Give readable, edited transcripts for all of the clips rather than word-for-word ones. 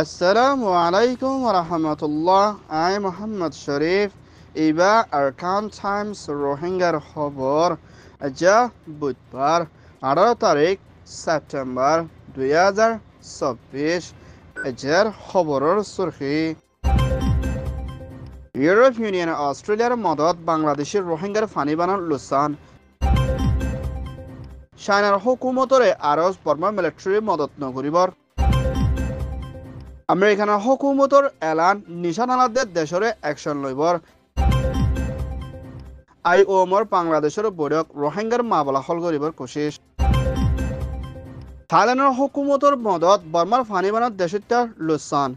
আসসালামু আলাইকুম রহমতুল্লাহ। I Mohammad Sharif. Iba Arkan Times রোহিঙ্গার খবর। যা বুধবার 18 সেপ্টেম্বর 2024। এজের খবরের সুরখি। ইউরোপ ইউনিয়ন অস্ট্রেলিয়ার মদত বাংলাদেশের রোহিঙ্গার ফানি বানান লুসান। চাইনার হুকুমতরে আরজ বর্মা মিলিটারি মদত নগরীবর। আমেরিকানৰ হুকুমতৰ এলান নিশানালাদের দেশৰে একশন লইবর। IOMৰ বাংলাদেশের বৈঠক রোহিঙ্গার মামলা হল করিবার কোশিশ। থাইল্যান্ডের হুকুমতৰ মদত বর্মার ফানিবানত দেশত লুসান।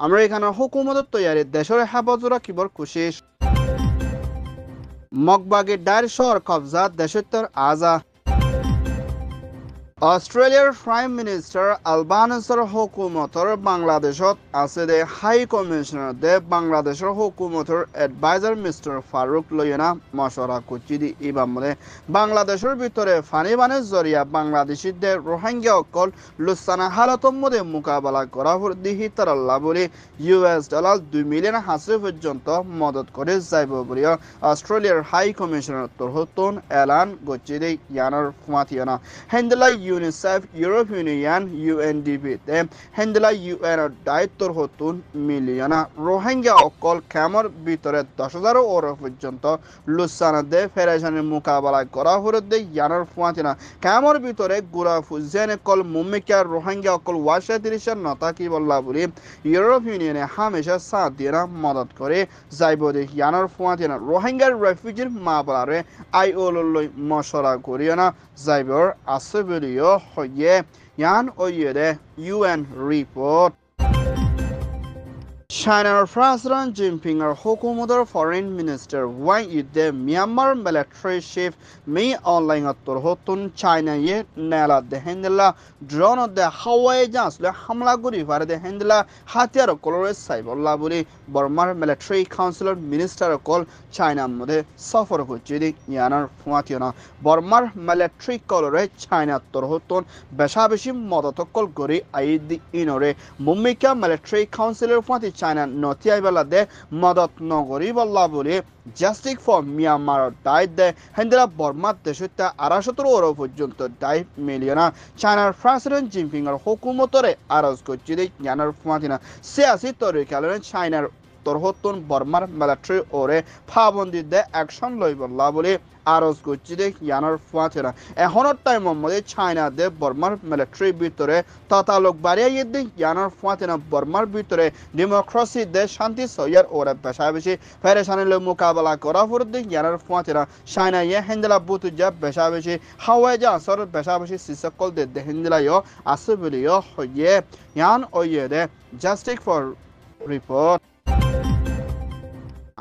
আমেরিকানৰ হুকুমতৰ তৈয়ারী দেশরে হেফাজত রাখিবার কোশিশ। মগবাগী ডাইর শহর কবজা দেশত আজা। অস্ট্রেলিয়ার প্রাইম মিনিস্টার আলবানিসের হুকুমতর বাংলাদেশত আছে দে হাই কমিশনার দে বাংলাদেশের হুকুমতর এডভাইজার মিস্টার ফারুক লইনা মশওয়ারা করছি দি ইবাম মধ্যে বাংলাদেশের ভিতরে ফানি বানের জরিয়া বাংলাদেশিদের রোহিঙ্গা অকল লুসানা হালতর মধ্যে মোকাবেলা করা দিহি তারাল্লা বলে $2 মিলিয়ন হাসি পর্যন্ত মদত করে যাইব বলে অস্ট্রেলিয়ার হাই কমিশনার তরহতন এলান করছি দি ইয়ানোর ফুমাতিয়ানা হেন্দেলা ইউনিসেফ ইউরোপ ইউনিয়ন UNDP তে হেন্দেলা UN দায়িত্বর হতুন মিলিয়না রোহিঙ্গা অকল ক্যামর ভিতরে 10,000 ওর পর্যন্ত লুসানাদে ফেরেশানের মোকাবেলা করা হরদে ইয়ানোর ফুয়াতিনা ক্যামর ভিতরে গুড়া ফুজেন কল মুমিকা রোহিঙ্গা অকল 30 নতা কি বললা বলি ইউরোপ ইউনিয়নে হামেশা সাথ দিয়ে মদত করে যাইব দে ইয়ানোর ফুয়াতিনা রোহিঙ্গার রেফিউজির মামলারে IOL মশরা করিয়া না যাইবর আছে বলিও হয়ে ইয়ান ওইয়ে UN রিপোর্ট। চাইনার প্রেসিডেন্ট জিনপিং আর হুকুমতের ফরেন মিনিস্টার ওয়াং ইদে মিয়ানমার মিলিটারি চিফ মি অনলাইন তরহতুন চাইনা ইয়ে নেলা দে হেন্দেলা ড্রোন দে হাওয়াই জাসলে হামলা করি পারে দে হেন্দেলা হাতিয়ার কলরে সাইবল্লা বলি বর্মার মিলিটারি কাউন্সিলর মিনিস্টার কল চাইনার মধ্যে সফর করছে দি ইয়ানার ফুয়াতিয়না বর্মার মিলিটারি কলরে চাইনা তরহতুন বেশা বেশি মদত কল করি আইদি ইনরে মুম্মিকা মিলিটারি কাউন্সিলর ফুয়াতি চাইনা নথিয়াইবেলা দে মদত নগরী বল্লা বলে জাস্টিস ফর মিয়ানমার দায় দে হেন্দেলা বর্মার দেশতে 270 পর্যন্ত দায় মিলিয়না চাইনার প্রেসিডেন্ট জিনপিং এর হুকুমতরে আরজ করছে দে ইয়ানার ফুয়াতিনা সিয়াসি তরিকালে চাইনার তরহতুন বর্মার মিলিটারি ওরে ফাবন্দি দে অ্যাকশন লইবল্লা বলে আরজ করছি দে ইয়ানোর ফুয়াতিনা এখনের টাইম মধ্যে চাইনা দে বর্মার মিলিটারি ভিতরে ততালোক বাড়িয়ে দে ইয়ানোর ফুয়াতিনা বর্মার ভিতরে ডেমোক্রেসি দে শান্তি সইয়ার ওরে বেশা বেশি ফেরেশানিল মোকাবেলা করা পর দে ইয়ানোর ফুয়াতিনা চাইনা ইয়ে হেন্দেলা বুতুজা বেশা বেশি হাওয়াই যা আসর বেশা বেশি সিসকল দে হেন্দেলা ইয় আছে বলিও হইয়ে ইয়ান ওইয়ে দে জাস্টিস ফর রিপোর্ট।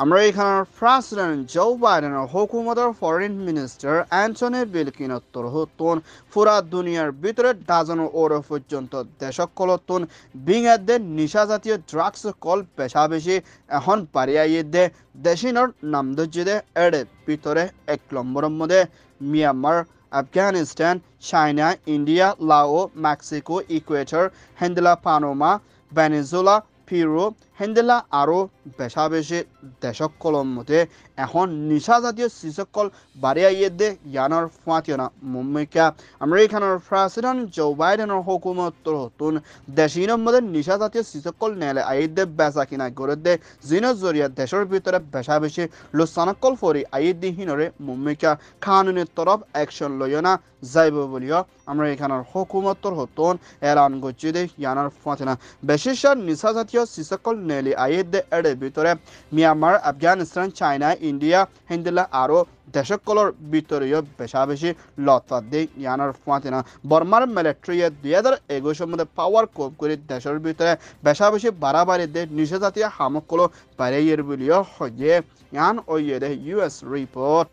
আমেরিকার প্রেসিডেন্ট জো বাইডেনের হুকুমতের ফরেন মিনিস্টার অ্যান্টনি ব্লিংকেন তরহতুন পুরা দুনিয়ার ভিতরে ডাজন ওর পর্যন্ত দেশকলতুন বিঙেদে নিশা জাতীয় ড্রাগস কল বেশা বেশি এখন বাড়িয়ে দে দেশিনর নাম দে এড়ে ভিতরে 1 নম্বরের মধ্যে মিয়ানমার আফগানিস্তান চাইনা ইন্ডিয়া লাও মেক্সিকো ইকুয়েটর হেন্দেলা পানামা ভেনেজুয়েলা পিরু হেন্দেলা আরও বেশা বেশি দেশকলর মধ্যে এখন নিশা জাতীয় শিশুকল বাড়িয়ে দে ইয়ানোর ফুয়াতিয়না মুম্মিকা আমেরিকানের প্রেসিডেন্ট জো বাইডেনের হুকুমত নতুন দেশিনের মধ্যে নিশা জাতীয় শিশুকল নেলে আইদে বেচা কিনা করে দে জিনের জরিয়া দেশের ভিতরে বেশা বেশি লুসানকল ফরি আইদি হিনরে মুম্মিকা কানুনের তরফ অ্যাকশন লইনা যাইব বলিও আমেরিকানের হুকুমত নতুন এলান করছে দে ইয়ানোর ফুয়াতিয়না বিশেষ নিশা জাতীয় শিশুকল নেলি আইদে এড়ে ভিতরে মিয়ানমার আফগানিস্তান চাইনা ইন্ডিয়া হেন্দেলা আরও দেশকলর ভিতরেও বেশা বেশি লতফাত দে ইয়ানোর ফুয়াতিনা বর্মার মিলিটারি 2021 মধ্যে পাওয়ার কম করে দেশের ভিতরে বেশা বেশি বাড়াবাড়ি দে নিষেধাতীয় সামগ্রী বাড়িয়ে বলিও হয়ে ইয়ান ওইয়ে দে US রিপোর্ট।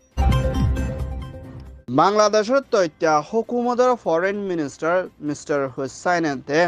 বাংলাদেশের তথ্য হুকুমতের ফরেন মিনিস্টার মিস্টার হুসাইনতে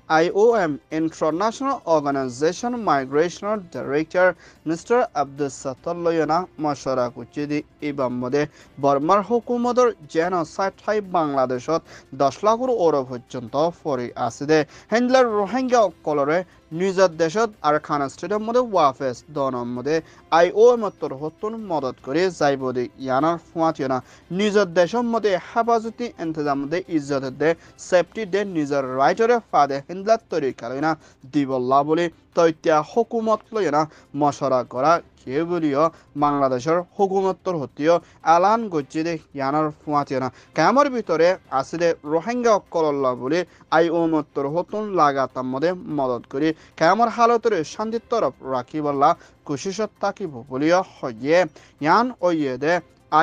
IOM International Organization Migration Director Mr. Abdul Sattar Loyana মশরা কুচিদি ইবাম মধ্যে বর্মার হুকুমতর জেনোসাইড হাই বাংলাদেশত 10 লাখর ওর পর্যন্ত ফরি আসিদে হেন্ডলার রোহিঙ্গা কলরে নিজের দেশত আর খানা স্টেডিয়াম মধ্যে ওয়াফেস দনম মধ্যে IOM হতুন মদত করে যাইবদি ইয়ানার ফুয়াতিনা নিজের দেশের মধ্যে হেফাজতি ইন্তজাম মধ্যে ইজ্জত দে সেফটি দে নিজের রাইটরে ফাদে হিন্দলার তরিকা লইনা দিবল্লা বলে তৈত্যা হুকুমত লইনা মশরা করা কে বলিও বাংলাদেশের হুকুমতর হতিও এলান গজ্জি দে ইয়ানার ফুয়াতিনা ক্যামর ভিতরে আসলে রোহিঙ্গা কলল্লা বলে IOM হতুন লাগাতাম মধ্যে মদত করি ক্যামর হালতের শান্তির তরফ রাখি বললা কুশিসত তাকিব বলিও হইয়ে ইয়ান ওইয়ে দে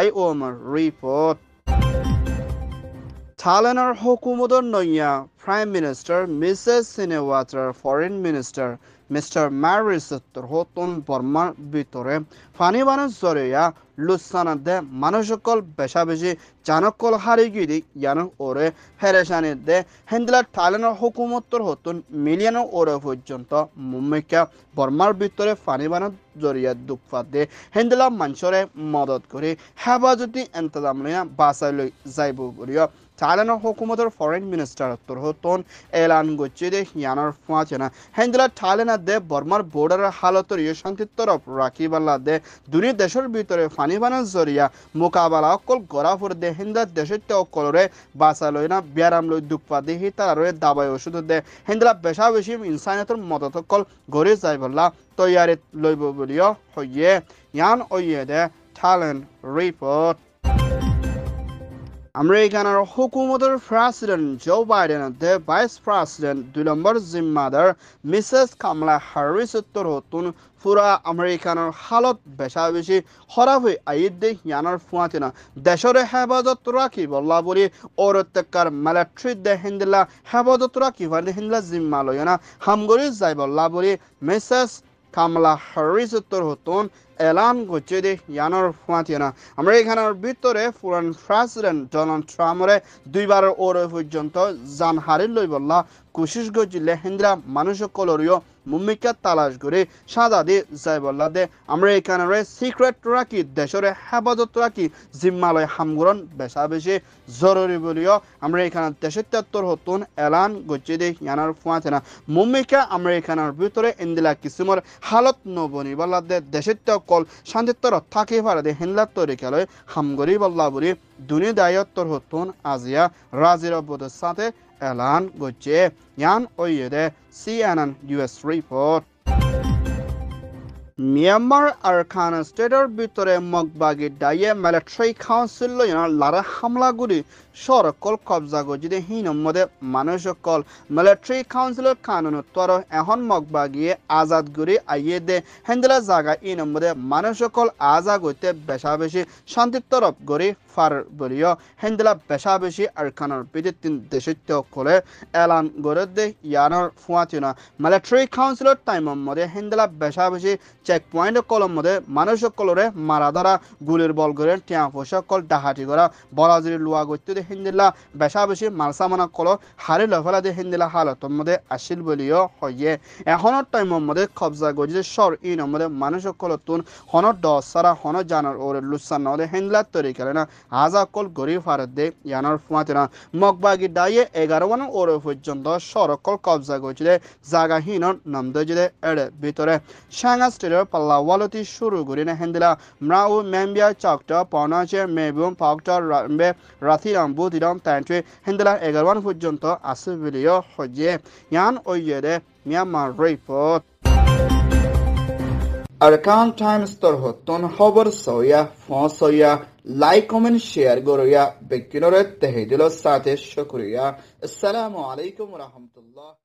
IOM report Thailand's hukumator noya Prime Minister Mrs. Shinawatra Foreign Minister Mr. Maris হতুন বর্মার ভিতরে ফানিবানের জরিয়া লুসানাদে মানুষকল বেশা বেশি জানকল হারি গিরি ইয়ানো ওরে হেরেশানি দে হেন্দিলা থাইল্যান্ডের হুকুমতর হতুন মিলিয়ন ওরে পর্যন্ত মুম্বাইকা বর্মার ভিতরে ফানিবানের জরিয়া দুঃফাত দে হেন্দিলা মানুষরে মদত করে হেফাজতি ইন্তজাম লইয়া বাসাই লই যাইব বলিও থাইল্যান্ডের হুকুমতের ফরেন মিনিস্টার হতুন এলান গচ্ছি দে ইয়ানোর ফুয়াচেনা হেন্দিলা থাইল্যান্ড দে বর্মার বর্ডারের হালতর ইয়ে শান্তির তরফ রাখি বাল্লা দে দুনিয়া দেশের ভিতরে ফানিবানের জরিয়া মোকাবেলা অকল গড়া ফুর দে হিন্দার দেশের অকলরে বাসা লই না ব্যারাম লই দুঃখপা দে হি তার দাবাই ওষুধ দে হিন্দিলা বেশা বেশি ইনসানিয়তর মদত অকল গড়ে যাই বললা তৈয়ারি লইব বলিও হইয়ে ইয়ান ওইয়ে দে থাইল্যান্ড রিপোর্ট আমেরিকানের হুকুমতের প্রেসিডেন্ট জো বাইডেন দে ভাইস প্রেসিডেন্ট 2 নম্বর জিম্মাদার মিসেস কামলা হ্যারিস হতুন পুরা আমেরিকানের হালত বেশা বেশি খরাব হয়ে আইদ দে ইয়ানোর ফুয়াতিনা দেশের হেফাজত রাখি বল্লা বলি ওরত্তেকার মিলিটারি দে হিন্দিলা হেফাজত রাখি ভাই হিন্দিলা জিম্মা লইনা হামগরি যাই বল্লা বলি মিসেস কামলা হ্যারিস হতুন এলান করছে দে ইয়ানোর ফুয়াতিনা আমেরিকানের ভিতরে পুরান প্রেসিডেন্ট ডোনাল্ড ট্রাম্পরে দুইবার ওর পর্যন্ত জান হারিল লই বললা কোশিশ গজিলে হিন্দিরা মানুষ কলরিও মুম্মিকা তালাশ করে সাদা দি যাই বললা দে আমেরিকানের সিক্রেট রাখি দেশের হেফাজত রাখি জিম্মালয় হামগুরন বেশা বেশি জরুরি বলিও আমেরিকানের দেশের 73 হতুন এলান গজ্জি দে ইয়ানোর ফুয়াতিনা মুম্মিকা আমেরিকানের ভিতরে ইন্দিলা কিসিমর হালত নবনি বললা দে দেশের কল শান্তিত্বর থাকি পারে দে হিন্দিলার তরিকালয় হামগরি বললা বলি দুনিয়া দায়ত্বর হতুন আজিয়া রাজির অব্বদের সাথে এলান গজ্জে ইয়ান ওইয়ে দে CNN US রিপোর্ট মিয়ানমার আর খান স্টেটের ভিতরে মগবাগি ডাইয়ে মিলিটারি কাউন্সিল লইনা লারা হামলাগুড়ি সরকল কবজা গজিদে হিনম মধ্যে মানুষকল মিলিটারি কাউন্সিলের কানুনত্বর এখন মগবাগিয়ে আজাদ গুড়ি আইয়ে দে হেন্দিলা জায়গা ইনম মধ্যে মানুষকল আজা গইতে বেশা বেশি শান্তির তরফ গড়ি ফার বলিও হেন্দিলা বেশা বেশি আর খানের বিদিত তিন দেশের কলে এলান গড়ে দে ইয়ানোর ফুয়াতিনা মিলিটারি কাউন্সিলের টাইমম মধ্যে হেন্দিলা বেশা বেশি চেক পয়েন্ট কলম মধ্যে মানুষ কলরে মারা ধরা গুলির বল করে টিয়া পয়সা কল ডাহাটি করা বরাজির লুয়া গত্যে হিন্দিলা বেশা বেশি মালসামানা কল হারি লফেলা দিয়ে হিন্দিলা হালতর মধ্যে আসিল বলিও হইয়ে এখনের টাইমের মধ্যে কবজা গজিয়ে সর ইনের মধ্যে মানুষ কলতুন হনত দশ সারা হন জানার ওর লুসান নদে হিন্দিলার তৈরি করে না হাজা কল গরিব ফারত দে ইয়ানোর ফুয়াতে না মগবাগি ডাইয়ে 11 ওয়ান ওর পর্যন্ত সরকল কবজা গজিয়ে জাগাহীনর নাম দজিয়ে এড়ে ভিতরে সাংা স্টেটের পাল্লা ওয়ালতি শুরু করি না হিন্দিলা মরাউ মেম্বিয়া চাকটা পাওনাচে মেবুম পাকটা রাথিরাম বুধিরাম তান্ট্রি হিন্দিলা 11 ওয়ান পর্যন্ত আসে বলিও হইয়ে ইয়ান ওইয়ে দে মিয়ানমার রিপোর্ট আরকান টাইমস তোর হতন খবর সয়া ফসয়া লাইক কমেন্ট শেয়ার গরয়া বেকিনরে তেহেদিল সাথে শুকরিয়া আসসালামু আলাইকুম ওয়া রাহমাতুল্লাহ।